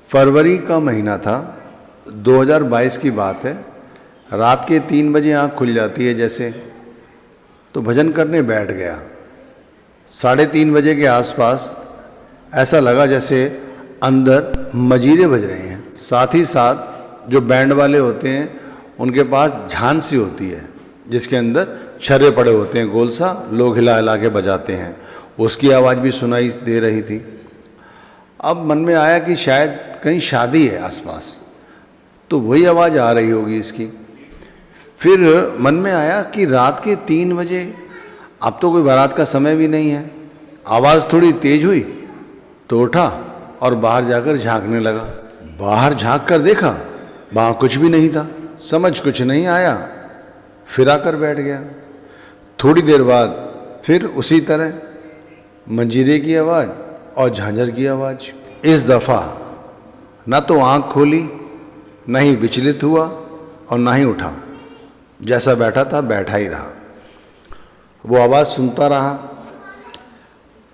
फरवरी का महीना था, 2022 की बात है। रात के 3 बजे आँख खुल जाती है जैसे, तो भजन करने बैठ गया। 3:30 बजे के आसपास ऐसा लगा जैसे अंदर मजीरे बज रहे हैं। साथ ही साथ जो बैंड वाले होते हैं उनके पास झांसी होती है जिसके अंदर छर्रे पड़े होते हैं, गोल सा, लोग हिला हिला के बजाते हैं, उसकी आवाज़ भी सुनाई दे रही थी। अब मन में आया कि शायद कहीं शादी है आसपास, तो वही आवाज़ आ रही होगी इसकी। फिर मन में आया कि रात के 3 बजे, अब तो कोई बारात का समय भी नहीं है। आवाज़ थोड़ी तेज हुई तो उठा और बाहर जाकर झांकने लगा। बाहर झांक कर देखा, वहाँ कुछ भी नहीं था। समझ कुछ नहीं आया, फिर आकर बैठ गया। थोड़ी देर बाद फिर उसी तरह मंजीरे की आवाज़ और झांझर की आवाज़। इस दफ़ा ना तो आँख खोली, ना ही विचलित हुआ और ना ही उठा। जैसा बैठा था बैठा ही रहा। वो आवाज़ सुनता रहा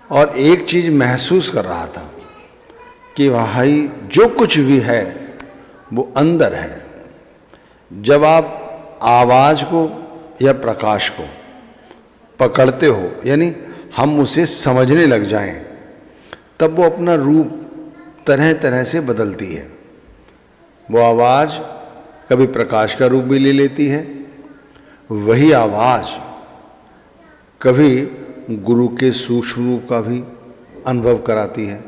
और एक चीज़ महसूस कर रहा था कि भाई जो कुछ भी है वो अंदर है। जब आप आवाज़ को या प्रकाश को पकड़ते हो, यानी हम उसे समझने लग जाएं, तब वो अपना रूप तरह तरह से बदलती है। वो आवाज़ कभी प्रकाश का रूप भी ले लेती है, वही आवाज़ कभी गुरु के सूक्ष्म रूप का भी अनुभव कराती है।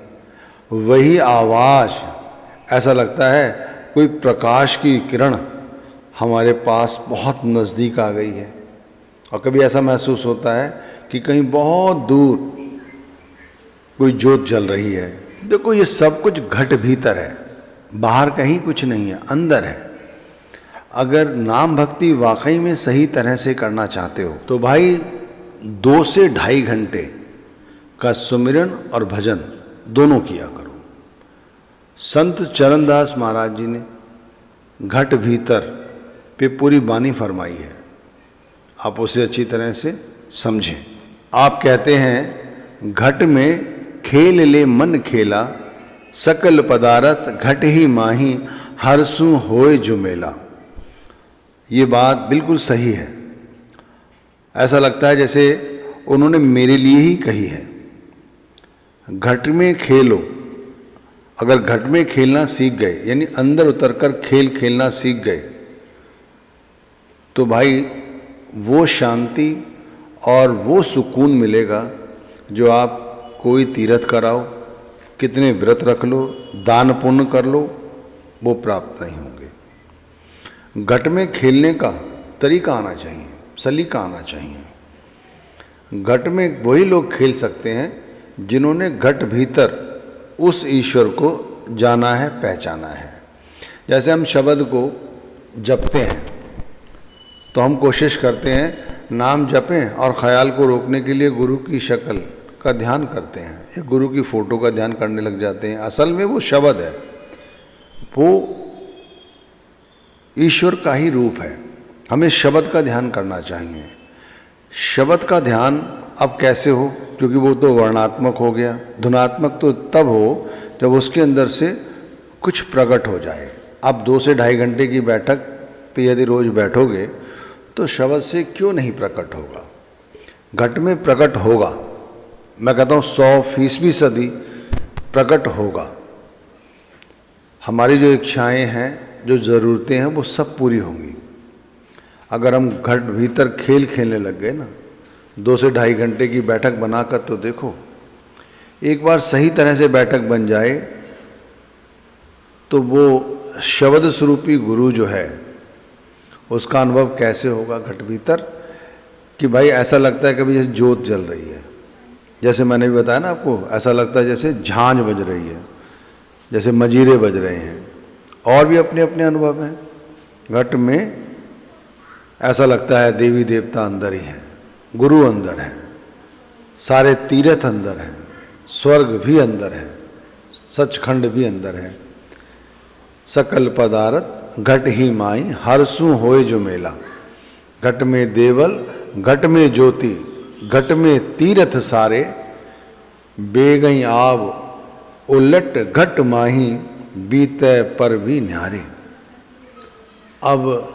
वही आवाज़ ऐसा लगता है कोई प्रकाश की किरण हमारे पास बहुत नज़दीक आ गई है। और कभी ऐसा महसूस होता है कि कहीं बहुत दूर कोई ज्योत जल रही है। देखो, ये सब कुछ घट भीतर है, बाहर कहीं कुछ नहीं है, अंदर है। अगर नाम भक्ति वाकई में सही तरह से करना चाहते हो तो भाई 2 से 2.5 घंटे का सुमिरन और भजन दोनों किया करो। संत चरणदास महाराज जी ने घट भीतर पे पूरी बानी फरमाई है, आप उसे अच्छी तरह से समझें। आप कहते हैं, घट में खेल ले मन खेला, सकल पदारथ घट ही माही, हरसू होए जो मेला। ये बात बिल्कुल सही है। ऐसा लगता है जैसे उन्होंने मेरे लिए ही कही है। घट में खेलो। अगर घट में खेलना सीख गए, यानी अंदर उतरकर खेल खेलना सीख गए, तो भाई वो शांति और वो सुकून मिलेगा जो आप कोई तीर्थ कराओ, कितने व्रत रख लो, दान पुण्य कर लो, वो प्राप्त नहीं होंगे। घट में खेलने का तरीका आना चाहिए, सलीका आना चाहिए। घट में वही लोग खेल सकते हैं जिन्होंने घट भीतर उस ईश्वर को जाना है, पहचाना है। जैसे हम शब्द को जपते हैं तो हम कोशिश करते हैं नाम जपें और ख्याल को रोकने के लिए गुरु की शक्ल का ध्यान करते हैं या गुरु की फ़ोटो का ध्यान करने लग जाते हैं। असल में वो शब्द है, वो ईश्वर का ही रूप है। हमें शब्द का ध्यान करना चाहिए। शब्द का ध्यान अब कैसे हो, क्योंकि वो तो वर्णात्मक हो गया। धुनात्मक तो तब हो जब उसके अंदर से कुछ प्रकट हो जाए। अब 2 से 2.5 घंटे की बैठक पे यदि रोज़ बैठोगे तो शब्द से क्यों नहीं प्रकट होगा? घट में प्रकट होगा। मैं कहता हूँ 100% प्रकट होगा। हमारी जो इच्छाएं हैं, जो ज़रूरतें हैं, वो सब पूरी होंगी। अगर हम घट भीतर खेल खेलने लग गए ना, 2 से 2.5 घंटे की बैठक बनाकर तो देखो। एक बार सही तरह से बैठक बन जाए तो वो शब्द स्वरूपी गुरु जो है उसका अनुभव कैसे होगा घट भीतर, कि भाई ऐसा लगता है कभी जैसे ज्योत जल रही है। जैसे मैंने भी बताया ना आपको, ऐसा लगता है जैसे झांझ बज रही है, जैसे मजीरे बज रहे हैं। और भी अपने अपने अनुभव हैं। घट में ऐसा लगता है देवी देवता अंदर ही हैं, गुरु अंदर है, सारे तीर्थ अंदर हैं, स्वर्ग भी अंदर है, सचखंड भी अंदर है। सकल पदारथ घट ही माई, हरसू होए जो मेला। घट में देवल, घट में ज्योति, घट में तीर्थ सारे, बेगई आव उलट घट माही, बीते पर भी न्यारे। अब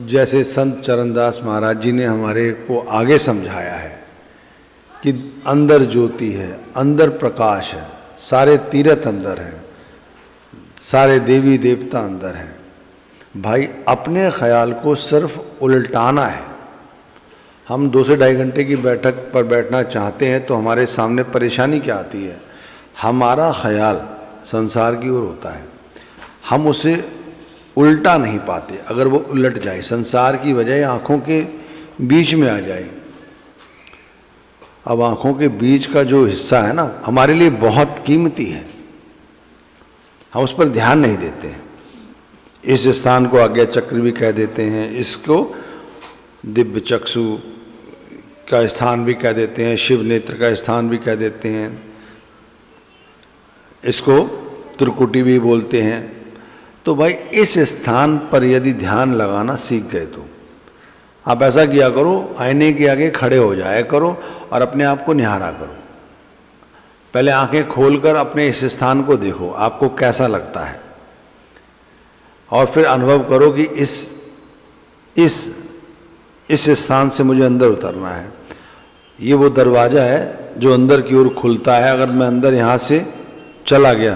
जैसे संत चरणदास महाराज जी ने हमारे को आगे समझाया है कि अंदर ज्योति है, अंदर प्रकाश है, सारे तीर्थ अंदर हैं, सारे देवी देवता अंदर हैं। भाई अपने ख्याल को सिर्फ उल्टाना है। हम 2 से 2.5 घंटे की बैठक पर बैठना चाहते हैं तो हमारे सामने परेशानी क्या आती है, हमारा ख्याल संसार की ओर होता है, हम उसे उल्टा नहीं पाते। अगर वो उलट जाए, संसार की वजह आँखों के बीच में आ जाए, अब आँखों के बीच का जो हिस्सा है ना, हमारे लिए बहुत कीमती है, हम उस पर ध्यान नहीं देते हैं। इस स्थान को आज्ञा चक्र भी कह देते हैं, इसको दिव्य चक्षु का स्थान भी कह देते हैं, शिव नेत्र का स्थान भी कह देते हैं, इसको त्रिकुटी भी बोलते हैं। तो भाई इस स्थान पर यदि ध्यान लगाना सीख गए तो आप ऐसा किया करो, आईने के आगे खड़े हो जाया करो और अपने आप को निहारा करो। पहले आंखें खोलकर अपने इस स्थान को देखो, आपको कैसा लगता है, और फिर अनुभव करो कि इस स्थान से मुझे अंदर उतरना है। ये वो दरवाज़ा है जो अंदर की ओर खुलता है। अगर मैं अंदर यहाँ से चला गया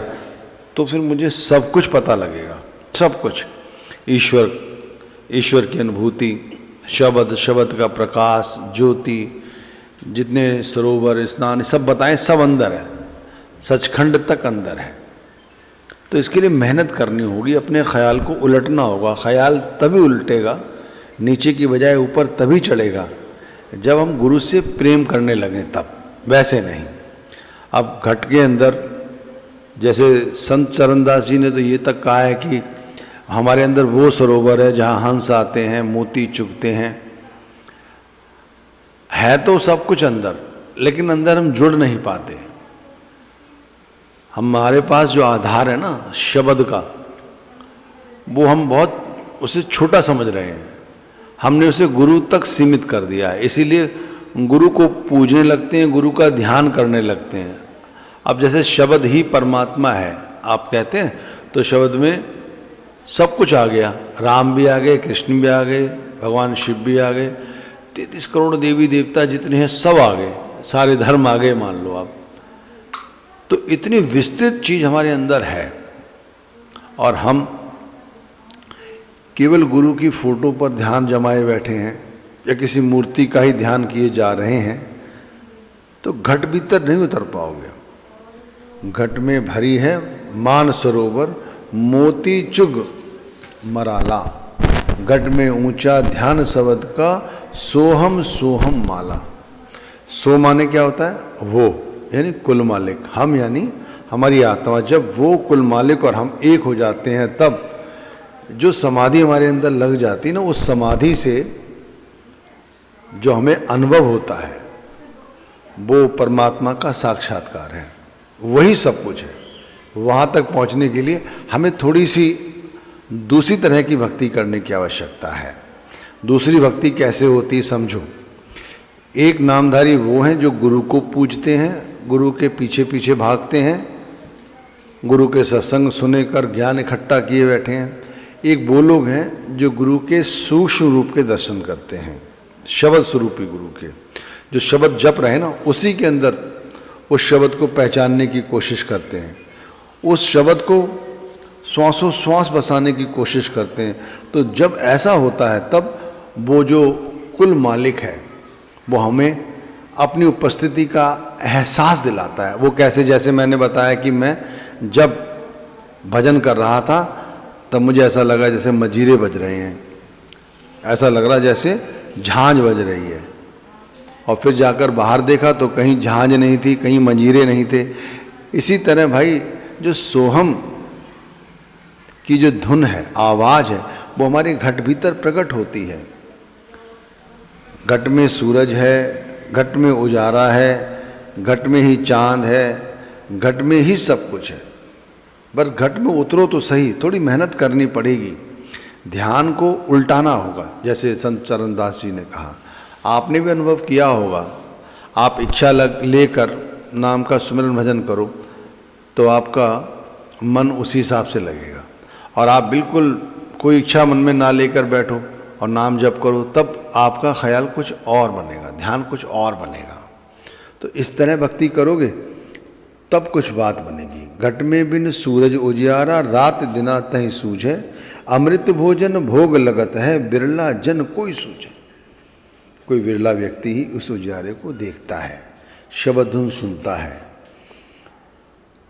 तो फिर मुझे सब कुछ पता लगेगा, सब कुछ, ईश्वर की अनुभूति, शब्द का प्रकाश, ज्योति, जितने सरोवर स्नान सब बताएं, सब अंदर है, सचखंड तक अंदर है। तो इसके लिए मेहनत करनी होगी, अपने ख्याल को उलटना होगा। ख्याल तभी उल्टेगा, नीचे की बजाय ऊपर तभी चढ़ेगा जब हम गुरु से प्रेम करने लगें, तब, वैसे नहीं। अब घट के अंदर, जैसे संत चरणदास जी ने तो ये तक कहा है कि हमारे अंदर वो सरोवर है जहाँ हंस आते हैं, मोती चुगते हैं। है तो सब कुछ अंदर, लेकिन अंदर हम जुड़ नहीं पाते। हमारे पास जो आधार है ना शब्द का, वो हम बहुत उसे छोटा समझ रहे हैं, हमने उसे गुरु तक सीमित कर दिया है। इसीलिए गुरु को पूजने लगते हैं, गुरु का ध्यान करने लगते हैं। अब जैसे शब्द ही परमात्मा है आप कहते हैं, तो शब्द में सब कुछ आ गया, राम भी आ गए, कृष्ण भी आ गए, भगवान शिव भी आ गए, 33 करोड़ देवी देवता जितने हैं सब आ गए, सारे धर्म आ गए मान लो आप। तो इतनी विस्तृत चीज हमारे अंदर है, और हम केवल गुरु की फोटो पर ध्यान जमाए बैठे हैं या किसी मूर्ति का ही ध्यान किए जा रहे हैं, तो घट भीतर नहीं उतर पाओगे। घट में भरी है मान सरोवर, मोती चुग मराला। घट में ऊंचा ध्यान शब्द का, सोहम सोहम माला। सो माने क्या होता है, वो यानी कुल मालिक, हम यानी हमारी आत्मा। जब वो कुल मालिक और हम एक हो जाते हैं, तब जो समाधि हमारे अंदर लग जाती है ना, उस समाधि से जो हमें अनुभव होता है वो परमात्मा का साक्षात्कार है, वही सब कुछ है। वहाँ तक पहुँचने के लिए हमें थोड़ी सी दूसरी तरह की भक्ति करने की आवश्यकता है। दूसरी भक्ति कैसे होती समझो। एक नामधारी वो हैं जो गुरु को पूजते हैं, गुरु के पीछे पीछे भागते हैं, गुरु के सत्संग सुने कर ज्ञान इकट्ठा किए बैठे हैं। एक वो लोग हैं जो गुरु के सूक्ष्म रूप के दर्शन करते हैं, शब्द स्वरूपी गुरु के, जो शब्द जप रहे ना उसी के अंदर उस शब्द को पहचानने की कोशिश करते हैं, उस शब्द को श्वासों श्वास बसाने की कोशिश करते हैं। तो जब ऐसा होता है तब वो जो कुल मालिक है वो हमें अपनी उपस्थिति का एहसास दिलाता है। वो कैसे, जैसे मैंने बताया कि मैं जब भजन कर रहा था तब मुझे ऐसा लगा जैसे मजीरे बज रहे हैं, ऐसा लग रहा जैसे झांझ बज रही है, और फिर जाकर बाहर देखा तो कहीं झांझ नहीं थी, कहीं मंजीरे नहीं थे। इसी तरह भाई जो सोहम की जो धुन है, आवाज़ है, वो हमारे घट भीतर प्रकट होती है। घट में सूरज है, घट में उजाला है, घट में ही चांद है, घट में ही सब कुछ है। बस घट में उतरो तो सही, थोड़ी मेहनत करनी पड़ेगी, ध्यान को उल्टाना होगा। जैसे संत चरणदास जी ने कहा, आपने भी अनुभव किया होगा, आप इच्छा लेकर नाम का सुमिरन भजन करो तो आपका मन उसी हिसाब से लगेगा। और आप बिल्कुल कोई इच्छा मन में ना लेकर बैठो और नाम जप करो, तब आपका ख्याल कुछ और बनेगा, ध्यान कुछ और बनेगा। तो इस तरह भक्ति करोगे तब कुछ बात बनेगी। घट में बिन सूरज उजियारा, रात दिना तहीं सूझे, अमृत भोजन भोग लगत है, बिरला जन कोई सूझे। कोई विरला व्यक्ति ही उस उजियारे को देखता है, शब्द धुन सुनता है।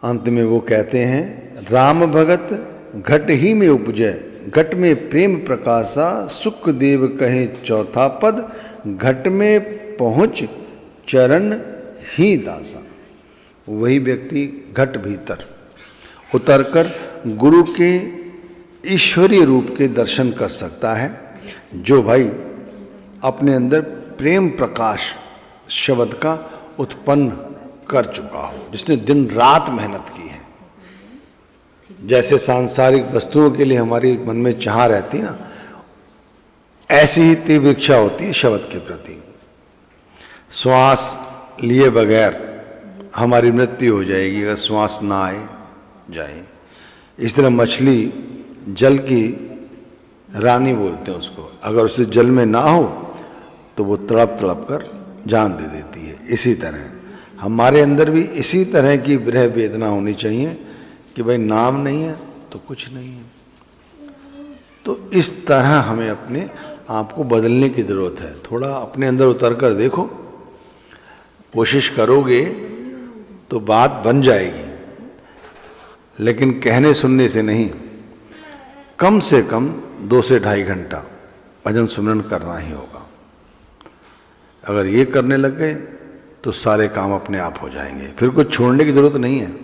अंत में वो कहते हैं, राम भगत घट ही में उपजे, घट में प्रेम प्रकाशा, सुखदेव कहे चौथा पद, घट में पहुँच चरण ही दासा। वही व्यक्ति घट भीतर उतरकर गुरु के ईश्वरीय रूप के दर्शन कर सकता है, जो भाई अपने अंदर प्रेम प्रकाश शब्द का उत्पन्न कर चुका हो, जिसने दिन रात मेहनत की है। जैसे सांसारिक वस्तुओं के लिए हमारी मन में चाह रहती ना, ऐसी ही तीव्र इच्छा होती है शब्द के प्रति। श्वास लिए बगैर हमारी मृत्यु हो जाएगी अगर श्वास ना आए जाए। इस तरह मछली जल की रानी बोलते हैं उसको, अगर उसे जल में ना हो तो वो तड़प तड़प कर जान दे देती है। इसी तरह हमारे अंदर भी इसी तरह की विरह वेदना होनी चाहिए कि भाई नाम नहीं है तो कुछ नहीं है। तो इस तरह हमें अपने आप को बदलने की ज़रूरत है। थोड़ा अपने अंदर उतर कर देखो, कोशिश करोगे तो बात बन जाएगी, लेकिन कहने सुनने से नहीं, कम से कम 2 से ढाई घंटा भजन सुमरन करना ही होगा। अगर ये करने लग गए तो सारे काम अपने आप हो जाएंगे, फिर कुछ छोड़ने की ज़रूरत नहीं है,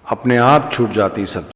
अपने आप छूट जाती सब।